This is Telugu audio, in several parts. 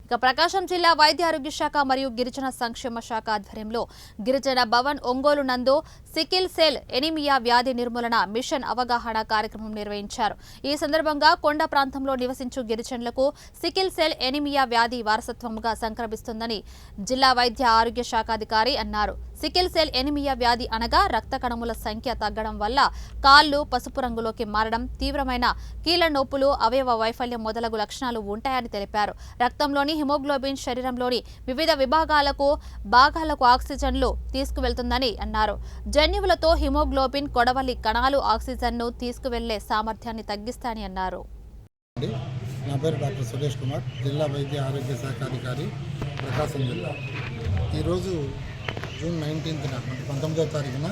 ఇక ప్రకాశం జిల్లా వైద్య ఆరోగ్య శాఖ మరియు గిరిజన సంక్షేమ శాఖ ఆధ్వర్యంలో గిరిజన భవన్ ఒంగోలు నందు సికిల్ సెల్ ఎనీమియా వ్యాధి నిర్మూలన మిషన్ అవగాహన కార్యక్రమం నిర్వహించారు. ఈ సందర్భంగా కొండ ప్రాంతంలో నివసించు గిరిజనులకు సికిల్ సెల్ ఎనీమియా వ్యాధి వారసత్వంగా సంక్రమిస్తుందని జిల్లా వైద్య ఆరోగ్య శాఖ అధికారి అన్నారు. సికిల్ సెల్ ఎనీమియా వ్యాధి అనగా రక్త కణముల సంఖ్య తగ్గడం వల్ల కాళ్లు పసుపు రంగులోకి మారడం, తీవ్రమైన కీళ్ల నొప్పులు, అవయవ వైఫల్యం మొదలగు లక్షణాలు ఉంటాయని తెలిపారు. రక్తంలోని హిమోగ్లోబిన్ శరీరంలోని వివిధ భాగాలకు ఆక్సిజన్లు తీసుకువెళ్తుందని అన్నారు. జన్యువులతో హిమోగ్లోబిన్ కొడవలి కణాలు ఆక్సిజన్ను తీసుకువెళ్లే సామర్థ్యాన్ని తగ్గిస్తాయని అన్నారు. నా పేరు డాక్టర్ సురేష్ కుమార్, జిల్లా వైద్య ఆరోగ్య శాఖ అధికారి, ప్రకాశం జిల్లా. ఈరోజు జూన్ 19న 19వ తారీఖున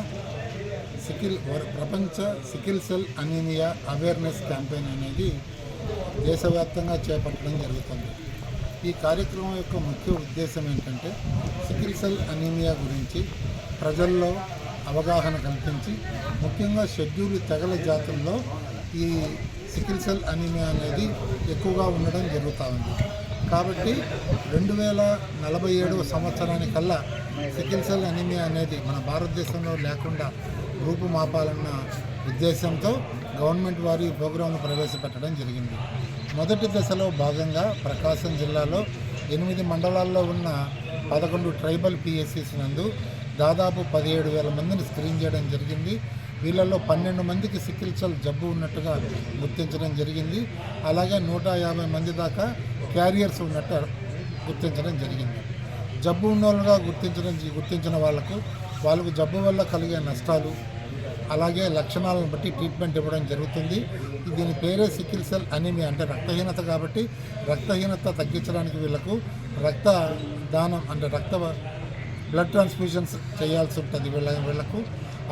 ప్రపంచ sickle cell anaemia awareness campaign అనేది దేశవ్యాప్తంగా చేపట్టడం జరుగుతుంది. ఈ కార్యక్రమం యొక్క ముఖ్య ఉద్దేశం ఏంటంటే సికిల్ సెల్ అనీమియా గురించి ప్రజల్లో అవగాహన కల్పించి, ముఖ్యంగా షెడ్యూల్ తెగల జాతుల్లో ఈ సికిల్ సెల్ అనీమియా అనేది ఎక్కువగా ఉండడం జరుగుతూ ఉంది. కాబట్టి 2047 సంవత్సరానికల్లా సికిల్ సెల్ అనీమియా అనేది మన భారతదేశంలో లేకుండా రూపుమాపాలన్న ఉద్దేశంతో గవర్నమెంట్ వారు ఈ ప్రోగ్రాంను ప్రవేశపెట్టడం జరిగింది. మొదటి దశలో భాగంగా ప్రకాశం జిల్లాలో 8 మండలాల్లో ఉన్న 11 ట్రైబల్ పిఎస్సిస్ నందు దాదాపు 17,000 మందిని స్క్రీన్ చేయడం జరిగింది. వీళ్ళల్లో 12 మందికి సికిల్ సెల్ జబ్బు ఉన్నట్టుగా గుర్తించడం జరిగింది. అలాగే 150 మంది దాకా క్యారియర్స్ ఉన్నట్టు గుర్తించడం జరిగింది. జబ్బు ఉన్నోళ్ళుగా గుర్తించిన వాళ్ళకు జబ్బు వల్ల కలిగే నష్టాలు, అలాగే లక్షణాలను బట్టి ట్రీట్మెంట్ ఇవ్వడం జరుగుతుంది. దీని పేరే సికిల్ సెల్ అనీమియా, అంటే రక్తహీనత. కాబట్టి రక్తహీనత తగ్గించడానికి వీళ్ళకు రక్త దానం అంటే బ్లడ్ ట్రాన్స్ఫ్యూషన్స్ చేయాల్సి ఉంటుంది. వీళ్ళకు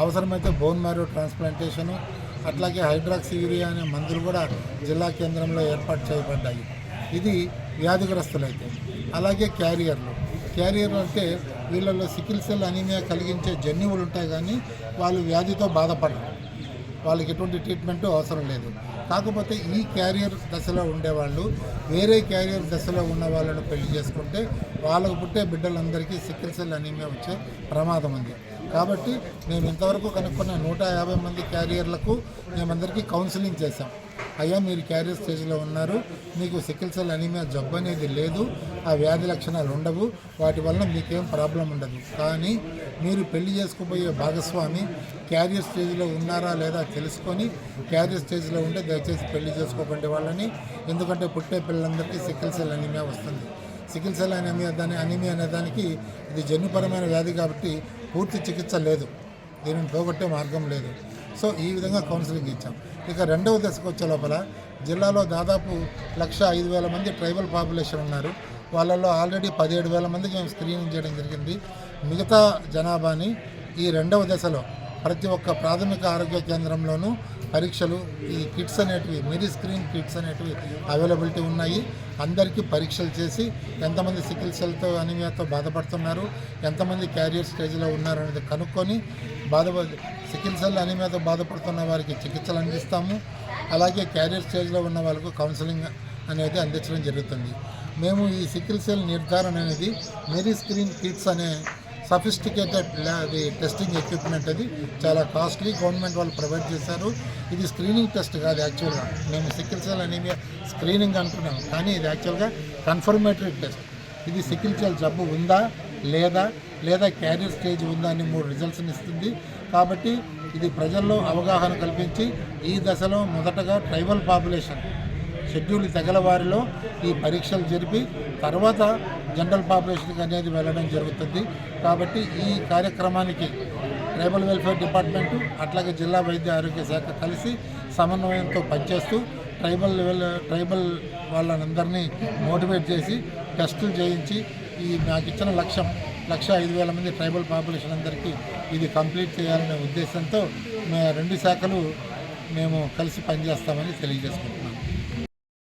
అవసరమైతే బోన్ మ్యారో ట్రాన్స్ప్లాంటేషను, అట్లాగే హైడ్రాక్సీ యూరియా అనే మందులు కూడా జిల్లా కేంద్రంలో ఏర్పాటు చేయబడ్డాయి. ఇది వ్యాధిగ్రస్తులైతే. అలాగే క్యారియర్లు అంటే వీళ్ళలో సికిల్ సెల్ అనీమియా కలిగించే జన్యువులు ఉంటాయి, కానీ వాళ్ళు వ్యాధితో బాధపడరు, వాళ్ళకి ఎటువంటి ట్రీట్మెంటు అవసరం లేదు. కాకపోతే ఈ క్యారియర్ దశలో ఉండేవాళ్ళు వేరే క్యారియర్ దశలో ఉన్న వాళ్ళను పెళ్లి చేసుకుంటే వాళ్ళకు పుట్టే బిడ్డలందరికీ సికిల్ సెల్ అనీమియా వచ్చే ప్రమాదం ఉంది. కాబట్టి మేము ఇంతవరకు కనుక్కున్న 150 మంది క్యారియర్లకు మేమందరికీ కౌన్సిలింగ్ చేశాం. అయ్యా, మీరు క్యారియర్ స్టేజ్లో ఉన్నారు, మీకు సికిల్ సెల్ అనీమియా జబ్బు అనేది లేదు, ఆ వ్యాధి లక్షణాలు ఉండవు, వాటి వలన మీకేం ప్రాబ్లం ఉండదు. కానీ మీరు పెళ్లి చేసుకోబోయే భాగస్వామి క్యారియర్ స్టేజ్లో ఉన్నారా లేదా తెలుసుకొని, క్యారియర్ స్టేజ్లో ఉంటే దయచేసి పెళ్లి చేసుకోకండి వాళ్ళని. ఎందుకంటే పుట్టే పిల్లలందరికీ సికిల్ సెల్ అనీమియా వస్తుంది. సికిల్ సెల్ అనీమియా అనే దానికి ఇది జన్యుపరమైన వ్యాధి కాబట్టి పూర్తి చికిత్స లేదు, దీనిని పోగొట్టే మార్గం లేదు. సో ఈ విధంగా కౌన్సిలింగ్ ఇచ్చాం. ఇక రెండవ దశకు వచ్చే లోపల జిల్లాలో దాదాపు 105,000 మంది ట్రైబల్ పాపులేషన్ ఉన్నారు. వాళ్ళల్లో ఆల్రెడీ 17,000 మందికి మేము స్క్రీనింగ్ చేయడం జరిగింది. మిగతా జనాభాని ఈ రెండవ దశలో ప్రతి ఒక్క ప్రాథమిక ఆరోగ్య కేంద్రంలోనూ పరీక్షలు, ఈ కిట్స్ అనేటివి, మెరీ స్క్రీన్ కిట్స్ అనేటివి అవైలబిలిటీ ఉన్నాయి. అందరికీ పరీక్షలు చేసి ఎంతమంది సికిల్ సెల్తో అనీమియాతో బాధపడుతున్నారు, ఎంతమంది క్యారియర్ స్టేజ్లో ఉన్నారు అనేది కనుక్కొని సికిల్ సెల్ అనీమియాతో బాధపడుతున్న వారికి చికిత్సలు అందిస్తాము. అలాగే క్యారియర్ స్టేజ్లో ఉన్న వాళ్ళకు కౌన్సిలింగ్ అనేది అందించడం జరుగుతుంది. మేము ఈ సికిల్ సెల్ నిర్ధారణ అనేది మెరీ స్క్రీన్ కిట్స్ అనే సఫిస్టికేటెడ్ టెస్టింగ్ ఎక్విప్మెంట్, అది చాలా కాస్ట్లీ, గవర్నమెంట్ వాళ్ళు ప్రొవైడ్ చేశారు. ఇది స్క్రీనింగ్ టెస్ట్ కాదు. యాక్చువల్గా మేము సికిల్ సెల్ అనీమియా స్క్రీనింగ్ అంటున్నాం, కానీ ఇది యాక్చువల్గా కన్ఫర్మేటరీ టెస్ట్. ఇది సికిల్ సెల్ జబ్బు ఉందా లేదా క్యారియర్ స్టేజ్ ఉందా అని 3 రిజల్ట్స్ని ఇస్తుంది. కాబట్టి ఇది ప్రజల్లో అవగాహన కల్పించి ఈ దశలో మొదటగా ట్రైబల్ పాపులేషన్ షెడ్యూల్ తెగల వారిలో ఈ పరీక్షలు జరిపి తర్వాత జనరల్ పాపులేషన్కి అనేది వెళ్ళడం జరుగుతుంది. కాబట్టి ఈ కార్యక్రమానికి ట్రైబల్ వెల్ఫేర్ డిపార్ట్మెంటు అట్లాగే జిల్లా వైద్య ఆరోగ్య శాఖ కలిసి సమన్వయంతో పనిచేస్తూ ట్రైబల్ వాళ్ళనందరినీ మోటివేట్ చేసి టెస్టులు చేయించి నాకు ఇచ్చిన లక్ష్యం 105,000 మంది ట్రైబల్ పాపులేషన్ అందరికీ ఇది కంప్లీట్ చేయాలనే ఉద్దేశంతో 2 శాఖలు మేము కలిసి పనిచేస్తామని తెలియజేసుకుంటున్నాం.